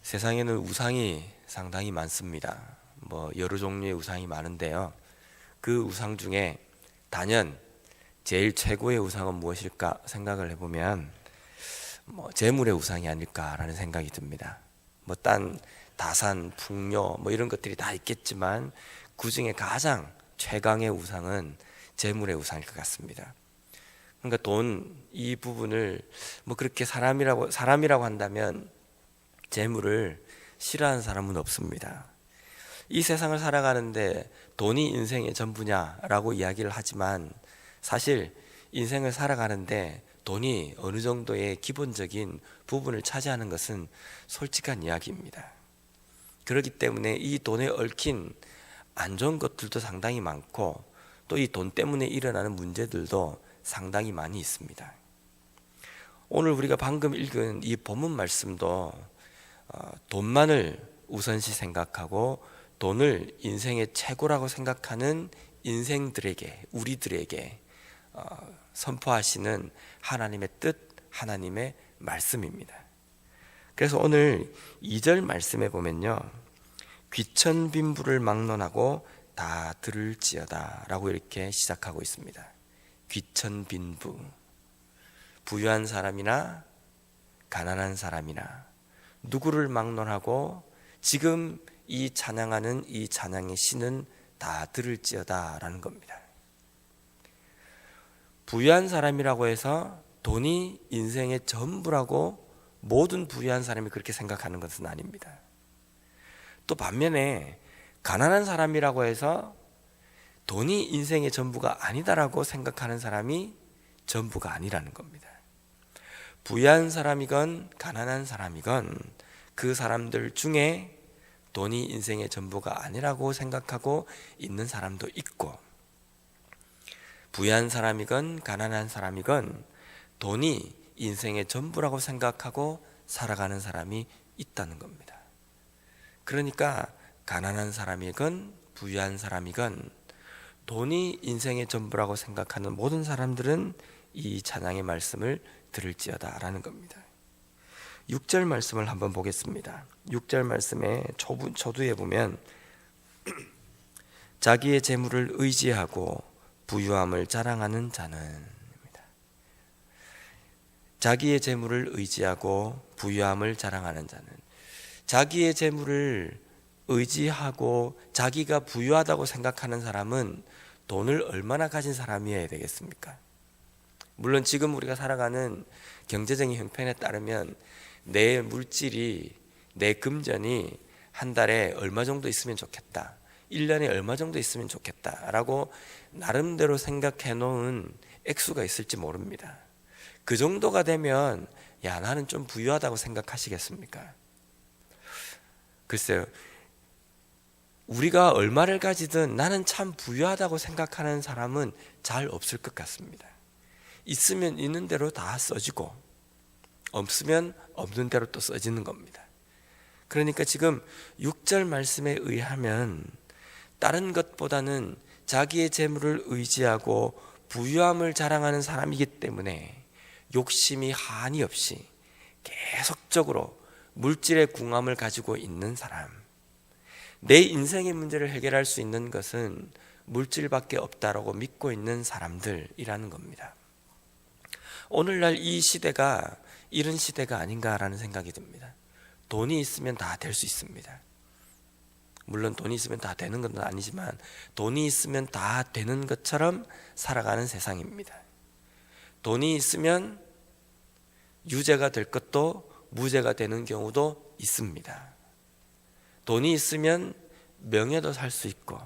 세상에는 우상이 상당히 많습니다. 여러 종류의 우상이 많은데요. 그 우상 중에 단연 제일 최고의 우상은 무엇일까 생각을 해보면 재물의 우상이 아닐까라는 생각이 듭니다. 딴 다산, 풍요 이런 것들이 다 있겠지만 그 중에 가장 최강의 우상은 재물의 우상일 것 같습니다. 그러니까 돈 이 부분을 그렇게 사람이라고 한다면 재물을 싫어하는 사람은 없습니다. 이 세상을 살아가는데 돈이 인생의 전부냐라고 이야기를 하지만 사실 인생을 살아가는데 돈이 어느 정도의 기본적인 부분을 차지하는 것은 솔직한 이야기입니다. 그렇기 때문에 이 돈에 얽힌 안 좋은 것들도 상당히 많고 또 이 돈 때문에 일어나는 문제들도 상당히 많이 있습니다. 오늘 우리가 방금 읽은 이 본문 말씀도 돈만을 우선시 생각하고 돈을 인생의 최고라고 생각하는 인생들에게, 우리들에게 선포하시는 하나님의 뜻, 하나님의 말씀입니다. 그래서 오늘 2절 말씀에 보면요, 귀천빈부를 막론하고 다 들을지어다 라고 이렇게 시작하고 있습니다. 귀천빈부, 부유한 사람이나 가난한 사람이나 누구를 막론하고 지금 이 찬양하는 이 찬양의 시는 다 들을지어다 라는 겁니다. 부유한 사람이라고 해서 돈이 인생의 전부라고 모든 부유한 사람이 그렇게 생각하는 것은 아닙니다. 또 반면에 가난한 사람이라고 해서 돈이 인생의 전부가 아니다라고 생각하는 사람이 전부가 아니라는 겁니다. 부유한 사람이건 가난한 사람이건 그 사람들 중에 돈이 인생의 전부가 아니라고 생각하고 있는 사람도 있고, 부유한 사람이건 가난한 사람이건 돈이 인생의 전부라고 생각하고 살아가는 사람이 있다는 겁니다. 그러니까 가난한 사람이건 부유한 사람이건 돈이 인생의 전부라고 생각하는 모든 사람들은 이 찬양의 말씀을 들을지어다 라는 겁니다. 6절 말씀을 한번 보겠습니다. 6절 말씀에 초두에 보면 자기의 재물을 의지하고 부유함을 자랑하는 자는, 자기의 재물을 의지하고 부유함을 자랑하는 자는, 자기의 재물을 의지하고 자기가 부유하다고 생각하는 사람은 돈을 얼마나 가진 사람이어야 되겠습니까? 물론 지금 우리가 살아가는 경제적인 형편에 따르면 내 물질이, 내 금전이 한 달에 얼마 정도 있으면 좋겠다, 1년에 얼마 정도 있으면 좋겠다 라고 나름대로 생각해 놓은 액수가 있을지 모릅니다. 그 정도가 되면 나는 좀 부유하다고 생각하시겠습니까? 글쎄요, 우리가 얼마를 가지든 나는 참 부유하다고 생각하는 사람은 잘 없을 것 같습니다. 있으면 있는 대로 다 써지고 없으면 없는 대로 또 써지는 겁니다. 그러니까 지금 6절 말씀에 의하면 다른 것보다는 자기의 재물을 의지하고 부유함을 자랑하는 사람이기 때문에 욕심이 한이 없이 계속적으로 물질의 궁함을 가지고 있는 사람, 내 인생의 문제를 해결할 수 있는 것은 물질밖에 없다라고 믿고 있는 사람들이라는 겁니다. 오늘날 이 시대가 이런 시대가 아닌가라는 생각이 듭니다. 돈이 있으면 다 될 수 있습니다. 물론 돈이 있으면 다 되는 건 아니지만 돈이 있으면 다 되는 것처럼 살아가는 세상입니다. 돈이 있으면 유죄가 될 것도 무죄가 되는 경우도 있습니다. 돈이 있으면 명예도 살 수 있고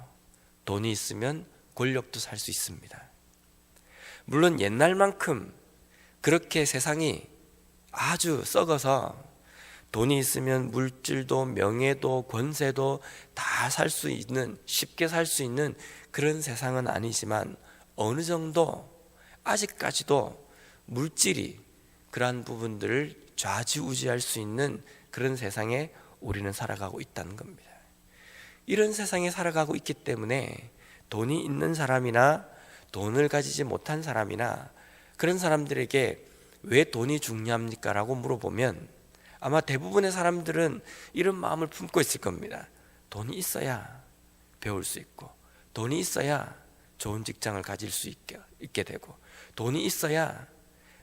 돈이 있으면 권력도 살 수 있습니다. 물론 옛날만큼 그렇게 세상이 아주 썩어서 돈이 있으면 물질도 명예도 권세도 다 살 수 있는, 쉽게 살 수 있는 그런 세상은 아니지만 어느 정도 아직까지도 물질이 그러한 부분들을 좌지우지할 수 있는 그런 세상에 우리는 살아가고 있다는 겁니다. 이런 세상에 살아가고 있기 때문에 돈이 있는 사람이나 돈을 가지지 못한 사람이나 그런 사람들에게 왜 돈이 중요합니까? 라고 물어보면 아마 대부분의 사람들은 이런 마음을 품고 있을 겁니다. 돈이 있어야 배울 수 있고, 돈이 있어야 좋은 직장을 가질 수 있게 되고, 돈이 있어야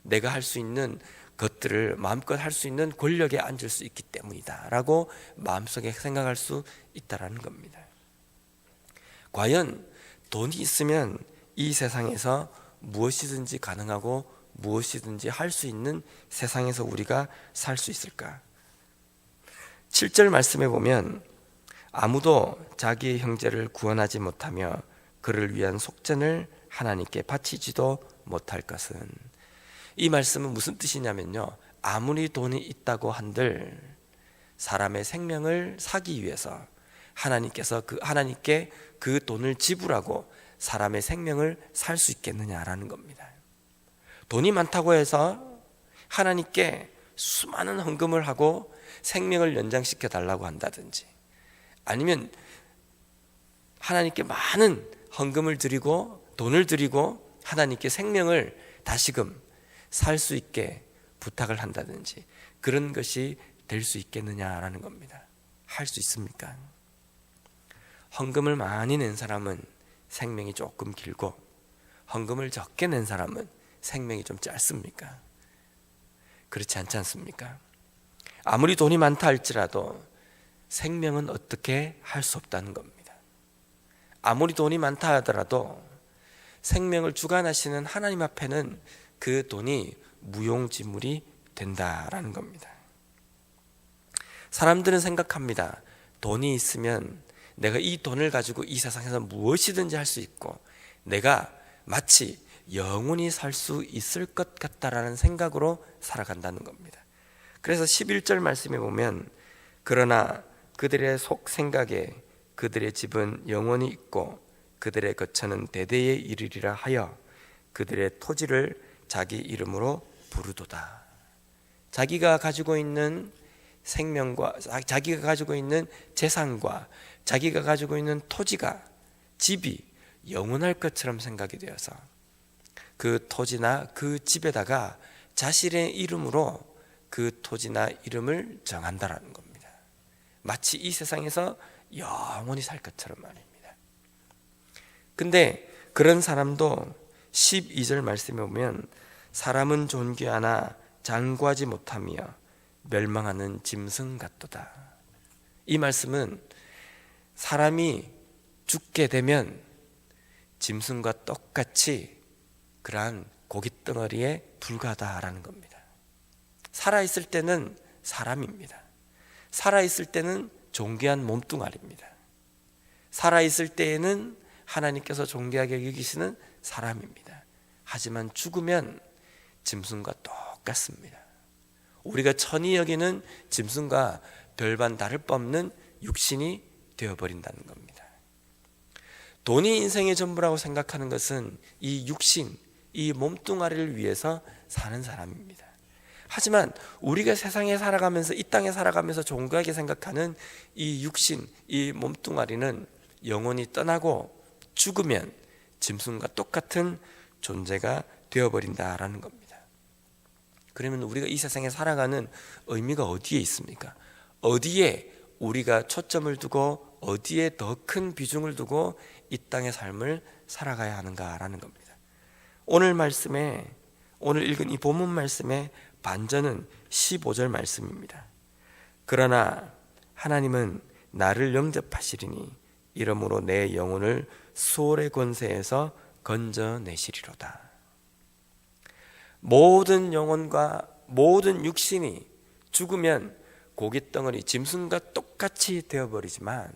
내가 할 수 있는 것들을 마음껏 할 수 있는 권력에 앉을 수 있기 때문이다 라고 마음속에 생각할 수 있다라는 겁니다. 과연 돈이 있으면 이 세상에서 무엇이든지 가능하고 무엇이든지 할 수 있는 세상에서 우리가 살 수 있을까? 7절 말씀에 보면 아무도 자기의 형제를 구원하지 못하며 그를 위한 속전을 하나님께 바치지도 못할 것은, 이 말씀은 무슨 뜻이냐면요, 아무리 돈이 있다고 한들 사람의 생명을 사기 위해서 하나님께 그 돈을 지불하고 사람의 생명을 살 수 있겠느냐라는 겁니다. 돈이 많다고 해서 하나님께 수많은 헌금을 하고 생명을 연장시켜 달라고 한다든지, 아니면 하나님께 많은 헌금을 드리고 돈을 드리고 하나님께 생명을 다시금 살 수 있게 부탁을 한다든지, 그런 것이 될 수 있겠느냐라는 겁니다. 할 수 있습니까? 헌금을 많이 낸 사람은 생명이 조금 길고, 헌금을 적게 낸 사람은 생명이 좀 짧습니까? 그렇지 않지 않습니까? 아무리 돈이 많다 할지라도 생명은 어떻게 할 수 없다는 겁니다. 아무리 돈이 많다 하더라도 생명을 주관하시는 하나님 앞에는 그 돈이 무용지물이 된다라는 겁니다. 사람들은 생각합니다. 돈이 있으면 내가 이 돈을 가지고 이 세상에서 무엇이든지 할 수 있고, 내가 마치 영원히 살 수 있을 것 같다라는 생각으로 살아간다는 겁니다. 그래서 11절 말씀에 보면, 그러나 그들의 속 생각에 그들의 집은 영원히 있고 그들의 거처는 대대에 이르리라 하여 그들의 토지를 자기 이름으로 부르도다. 자기가 가지고 있는 생명과 자기가 가지고 있는 재산과 자기가 가지고 있는 토지가, 집이 영원할 것처럼 생각이 되어서 그 토지나 그 집에다가 자신의 이름으로 그 토지나 이름을 정한다라는 겁니다. 마치 이 세상에서 영원히 살 것처럼 말입니다. 근데 그런 사람도 12절 말씀에 보면 사람은 존귀하나 장구하지 못하며 멸망하는 짐승 같도다. 이 말씀은 사람이 죽게 되면 짐승과 똑같이 그러한 고깃덩어리에 불과하다라는 겁니다. 살아있을 때는 사람입니다. 살아있을 때는 존귀한 몸뚱아리입니다. 살아있을 때에는 하나님께서 존귀하게 여기시는 사람입니다. 하지만 죽으면 짐승과 똑같습니다. 우리가 천히 여기는 짐승과 별반 다를 바 없는 육신이 되어버린다는 겁니다. 돈이 인생의 전부라고 생각하는 것은 이 육신, 이 몸뚱아리를 위해서 사는 사람입니다. 하지만 우리가 세상에 살아가면서, 이 땅에 살아가면서 존귀하게 생각하는 이 육신, 이 몸뚱아리는 영원히 떠나고 죽으면 짐승과 똑같은 존재가 되어버린다라는 겁니다. 그러면 우리가 이 세상에 살아가는 의미가 어디에 있습니까? 어디에 우리가 초점을 두고 어디에 더 큰 비중을 두고 이 땅의 삶을 살아가야 하는가라는 겁니다. 오늘 읽은 이 본문 말씀의 반전은 15절 말씀입니다. 그러나 하나님은 나를 영접하시리니 이러므로 내 영혼을 수월의 권세에서 건져내시리로다. 모든 영혼과 모든 육신이 죽으면 고깃덩어리 짐승과 똑같이 되어버리지만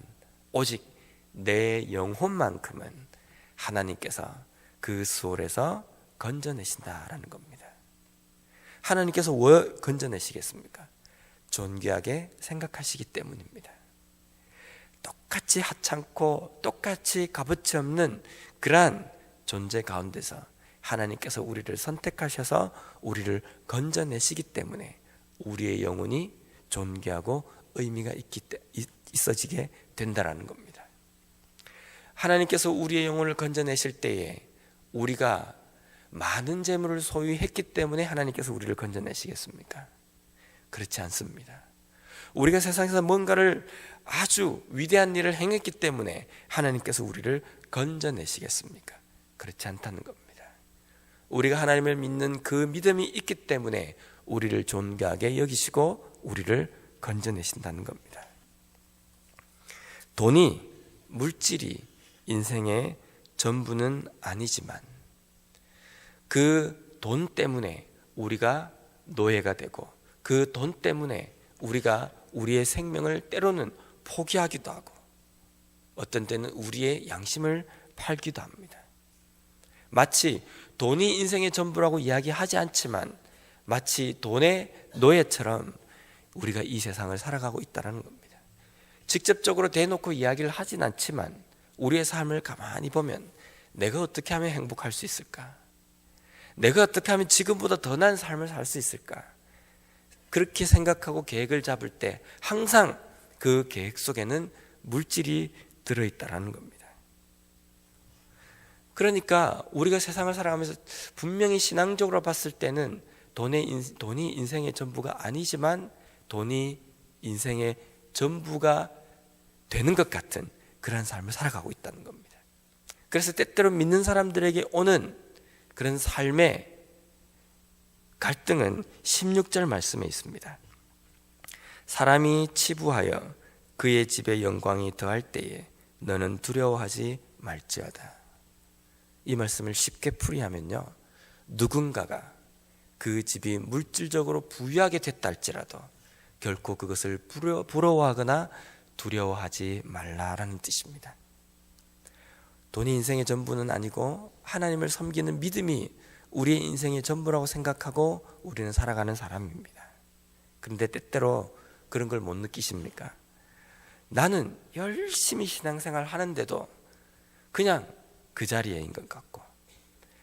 오직 내 영혼만큼은 하나님께서 그 수월에서 건져내신다라는 겁니다. 하나님께서 왜 건져내시겠습니까? 존귀하게 생각하시기 때문입니다. 똑같이 하찮고 똑같이 값어치 없는 그러한 존재 가운데서 하나님께서 우리를 선택하셔서 우리를 건져내시기 때문에 우리의 영혼이 존귀하고 의미가 있어지게 된다라는 겁니다. 하나님께서 우리의 영혼을 건져내실 때에 우리가 많은 재물을 소유했기 때문에 하나님께서 우리를 건져내시겠습니까? 그렇지 않습니다. 우리가 세상에서 뭔가를 아주 위대한 일을 행했기 때문에 하나님께서 우리를 건져내시겠습니까? 그렇지 않다는 겁니다. 우리가 하나님을 믿는 그 믿음이 있기 때문에 우리를 존귀하게 여기시고 우리를 건져내신다는 겁니다. 돈이, 물질이 인생의 전부는 아니지만 그 돈 때문에 우리가 노예가 되고 그 돈 때문에 우리가 우리의 생명을 때로는 포기하기도 하고 어떤 때는 우리의 양심을 팔기도 합니다. 마치 돈이 인생의 전부라고 이야기하지 않지만 마치 돈의 노예처럼 우리가 이 세상을 살아가고 있다는 겁니다. 직접적으로 대놓고 이야기를 하진 않지만 우리의 삶을 가만히 보면 내가 어떻게 하면 행복할 수 있을까? 내가 어떻게 하면 지금보다 더 나은 삶을 살 수 있을까? 그렇게 생각하고 계획을 잡을 때 항상 그 계획 속에는 물질이 들어있다는 겁니다. 그러니까 우리가 세상을 살아가면서 분명히 신앙적으로 봤을 때는 돈이 인생의 전부가 아니지만 돈이 인생의 전부가 되는 것 같은 그런 삶을 살아가고 있다는 겁니다. 그래서 때때로 믿는 사람들에게 오는 그런 삶의 갈등은 16절 말씀에 있습니다. 사람이 치부하여 그의 집에 영광이 더할 때에 너는 두려워하지 말지어다. 이 말씀을 쉽게 풀이하면요, 누군가가 그 집이 물질적으로 부유하게 됐다 할지라도 결코 그것을 부러워하거나 두려워하지 말라라는 뜻입니다. 돈이 인생의 전부는 아니고 하나님을 섬기는 믿음이 우리의 인생의 전부라고 생각하고 우리는 살아가는 사람입니다. 그런데 때때로 그런 걸 못 느끼십니까? 나는 열심히 신앙생활 하는데도 그냥 그 자리에인 것 같고,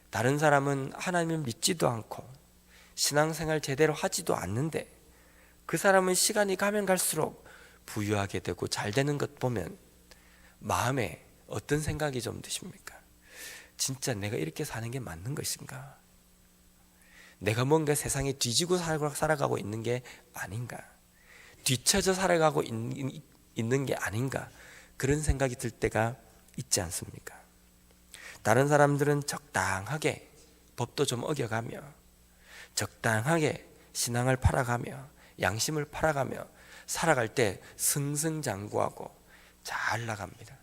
다른 사람은 하나님을 믿지도 않고 신앙생활 제대로 하지도 않는데 그 사람은 시간이 가면 갈수록 부유하게 되고 잘 되는 것 보면 마음에 어떤 생각이 좀 드십니까? 진짜 내가 이렇게 사는 게 맞는 것인가? 내가 뭔가 세상에 뒤지고 살아가고 있는 게 아닌가? 뒤처져 살아가고 있는 게 아닌가? 그런 생각이 들 때가 있지 않습니까? 다른 사람들은 적당하게 법도 좀 어겨가며 적당하게 신앙을 팔아가며 양심을 팔아가며 살아갈 때 승승장구하고 잘 나갑니다.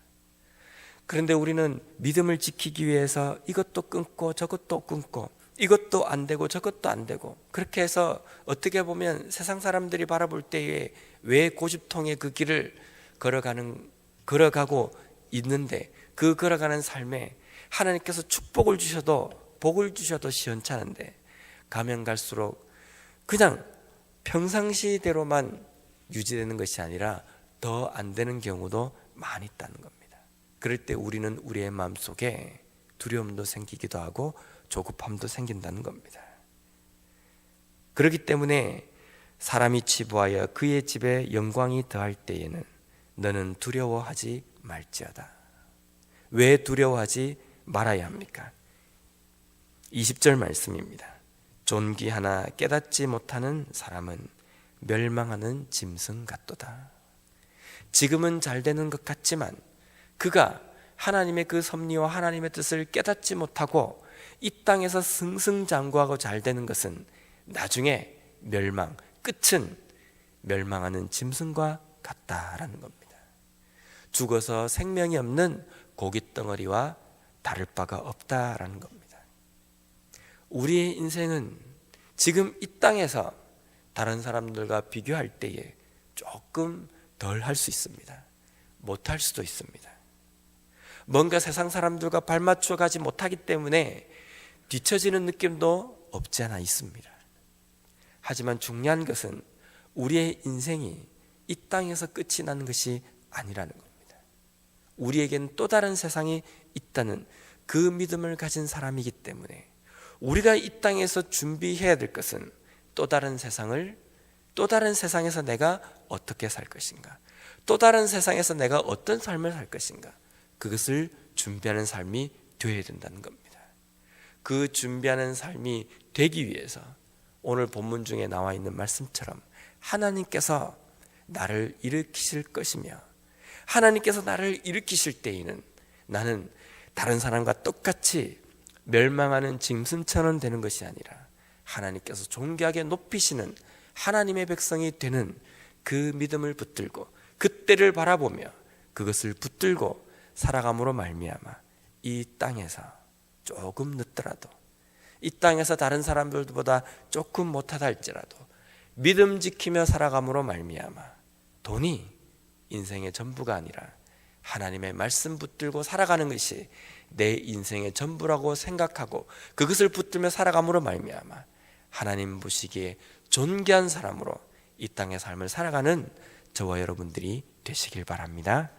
그런데 우리는 믿음을 지키기 위해서 이것도 끊고 저것도 끊고 이것도 안 되고 저것도 안 되고 그렇게 해서 어떻게 보면 세상 사람들이 바라볼 때에 왜 고집통의 그 길을 걸어가고 있는데 그 걸어가는 삶에 하나님께서 축복을 주셔도 복을 주셔도 시원찮은데 가면 갈수록 그냥 평상시대로만 유지되는 것이 아니라 더 안 되는 경우도 많이 있다는 겁니다. 그럴 때 우리는 우리의 마음속에 두려움도 생기기도 하고 조급함도 생긴다는 겁니다. 그렇기 때문에 사람이 치부하여 그의 집에 영광이 더할 때에는 너는 두려워하지 말지어다. 왜 두려워하지 말아야 합니까? 20절 말씀입니다. 존귀하나 깨닫지 못하는 사람은 멸망하는 짐승 같도다. 지금은 잘 되는 것 같지만 그가 하나님의 그 섭리와 하나님의 뜻을 깨닫지 못하고 이 땅에서 승승장구하고 잘 되는 것은 나중에 끝은 멸망하는 짐승과 같다라는 겁니다. 죽어서 생명이 없는 고깃덩어리와 다를 바가 없다라는 겁니다. 우리의 인생은 지금 이 땅에서 다른 사람들과 비교할 때에 조금 덜 할 수 있습니다. 못할 수도 있습니다. 뭔가 세상 사람들과 발맞춰 가지 못하기 때문에 뒤처지는 느낌도 없지 않아 있습니다. 하지만 중요한 것은 우리의 인생이 이 땅에서 끝이 나는 것이 아니라는 겁니다. 우리에겐 또 다른 세상이 있다는 그 믿음을 가진 사람이기 때문에 우리가 이 땅에서 준비해야 될 것은 또 다른 세상에서 내가 어떻게 살 것인가, 또 다른 세상에서 내가 어떤 삶을 살 것인가, 그것을 준비하는 삶이 되어야 된다는 겁니다. 그 준비하는 삶이 되기 위해서 오늘 본문 중에 나와 있는 말씀처럼 하나님께서 나를 일으키실 것이며, 하나님께서 나를 일으키실 때에는 나는 다른 사람과 똑같이 멸망하는 짐승처럼 되는 것이 아니라 하나님께서 존귀하게 높이시는 하나님의 백성이 되는 그 믿음을 붙들고 그때를 바라보며 그것을 붙들고 살아감으로 말미암아 이 땅에서 조금 늦더라도, 이 땅에서 다른 사람들보다 조금 못하다 할지라도 믿음 지키며 살아감으로 말미암아 돈이 인생의 전부가 아니라 하나님의 말씀 붙들고 살아가는 것이 내 인생의 전부라고 생각하고 그것을 붙들며 살아감으로 말미암아 하나님 보시기에 존귀한 사람으로 이 땅의 삶을 살아가는 저와 여러분들이 되시길 바랍니다.